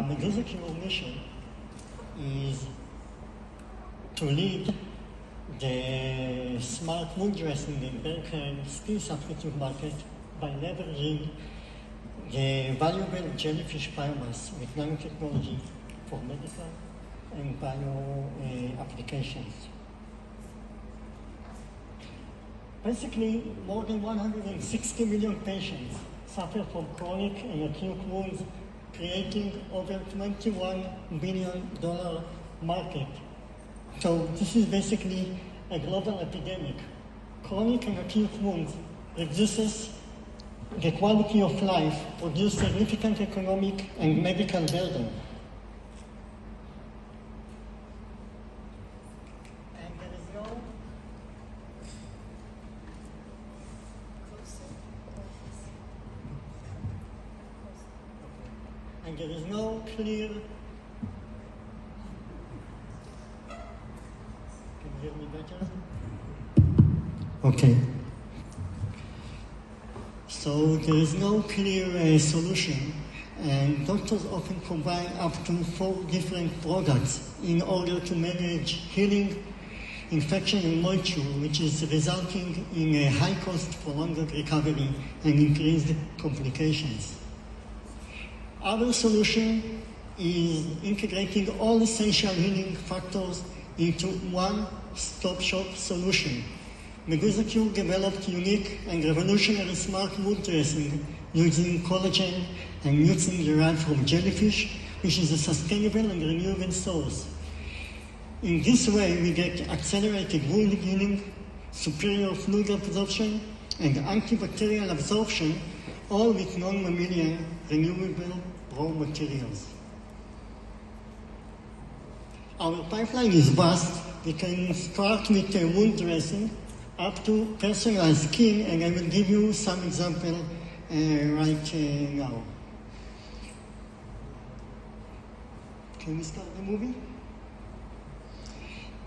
Medusa Cure mission is to lead the smart wound dressing and hair skin substitute market by leveraging the valuable jellyfish biomass with nanotechnology for medical and bio applications. Basically, more than 160 million patients suffer from chronic and acute wounds, creating over $21 billion market. So this is basically a global epidemic. Chronic and acute wounds reduces the quality of life, produce significant economic and medical burden. And there is no clear. Can you hear me better? Okay. So there is no clear solution, and doctors often combine up to 4 different products in order to manage healing, infection, and moisture, which is resulting in a high cost for longer recovery and increased complications. Our solution is integrating all essential healing factors into one-stop shop solution. Medusa Cure developed unique and revolutionary smart wound dressing using collagen and mucin derived from jellyfish, which is a sustainable and renewable source. In this way, we get accelerated wound healing, superior fluid absorption, and antibacterial absorption, all with non-mammalian renewable raw materials. Our pipeline is vast. We can start with a wound dressing up to personalized skin, and I will give you some example right now. Can we start the movie?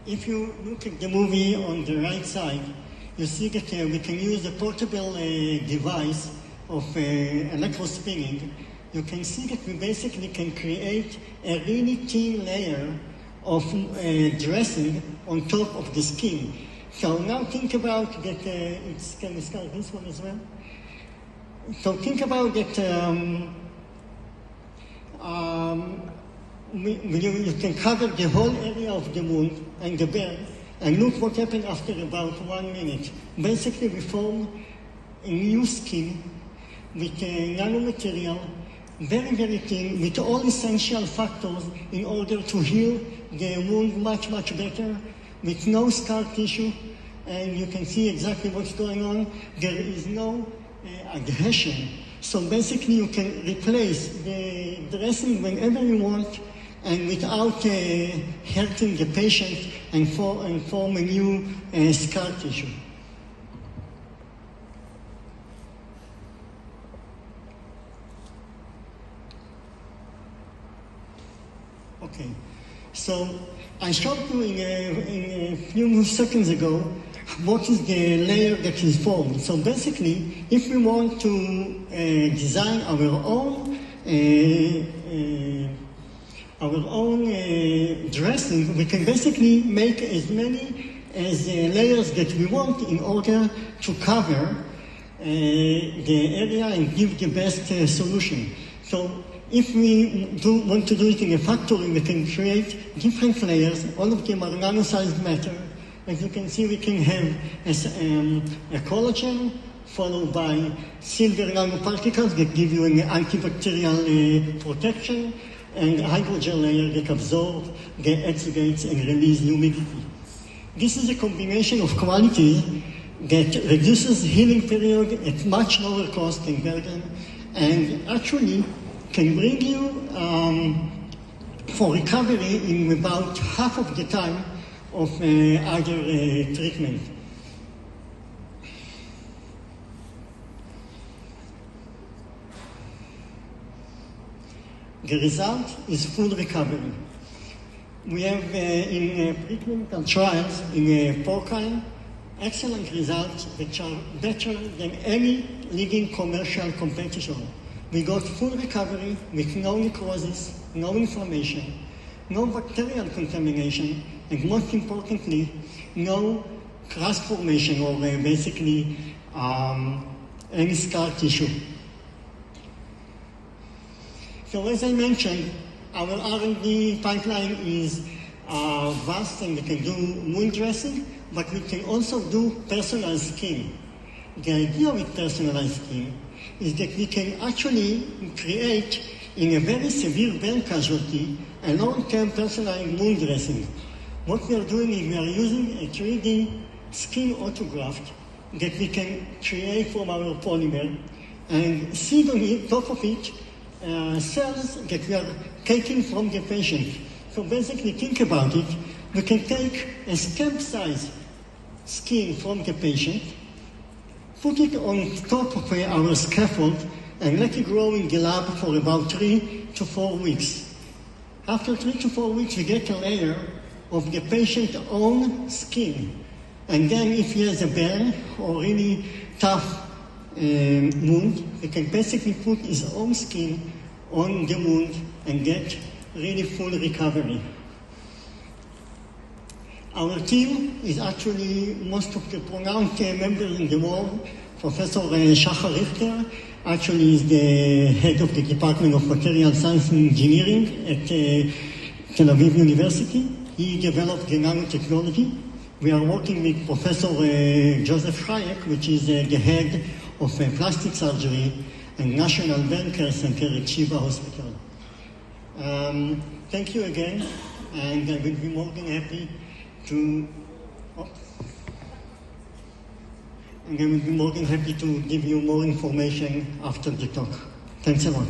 If you look at the movie on the right side, you see that we can use a portable device of electrospinning. You can see that we basically can create a really thin layer of dressing on top of the skin. So now think about that, can we start this one as well? So think about that you can cover the whole area of the wound and the burn, and look what happened after about 1 minute. Basically, we form a new skin with nanomaterial, very, very thin, with all essential factors in order to heal the wound much, much better, with no scar tissue, and you can see exactly what's going on. There is no adhesion. So basically, you can replace the dressing whenever you want, and without hurting the patient and form a new scar tissue. Okay, so I showed you in a few seconds ago what is the layer that is formed. So basically, if we want to design our own dressing, we can basically make as many as layers that we want in order to cover the area and give the best solution. So if we want to do it in a factory, we can create different layers. All of them are nano-sized matter. As you can see, we can have a collagen followed by silver nanoparticles that give you an antibacterial protection, and a hydrogel layer that absorbs the exudates and release humidity. This is a combination of qualities that reduces healing period at much lower cost and burden, and actually can bring you for recovery in about half of the time of other treatment. The result is full recovery. We have in preclinical trials in porcine excellent results which are better than any leading commercial competitor. We got full recovery with no necrosis, no inflammation, no bacterial contamination, and most importantly, no crust formation or basically any scar tissue. So as I mentioned, our R&D pipeline is vast, and we can do wound dressing, but we can also do personalized skin. The idea with personalized skin is that we can actually create, in a very severe burn casualty, a long-term personalized wound dressing. What we are doing is we are using a 3D skin autograft that we can create from our polymer and seed on the top of it cells that we are taking from the patient. So basically, think about it. We can take a scalp size skin from the patient, put it on top of our scaffold, and let it grow in the lab for about 3 to 4 weeks. After 3 to 4 weeks, we get a layer of the patient's own skin. And then if he has a burn or really tough wound, we can basically put his own skin on the wound and get really full recovery. Our team is actually most of the pronounced members in the world. Professor Shachar Richter actually is the head of the Department of Material Science and Engineering at Tel Aviv University. He developed the nanotechnology. We are working with Professor Joseph Hayek, which is the head of plastic surgery and National Burn Care Center at Shiva Hospital. Thank you again, and I will be more than happy to give you more information after the talk. Thanks a lot.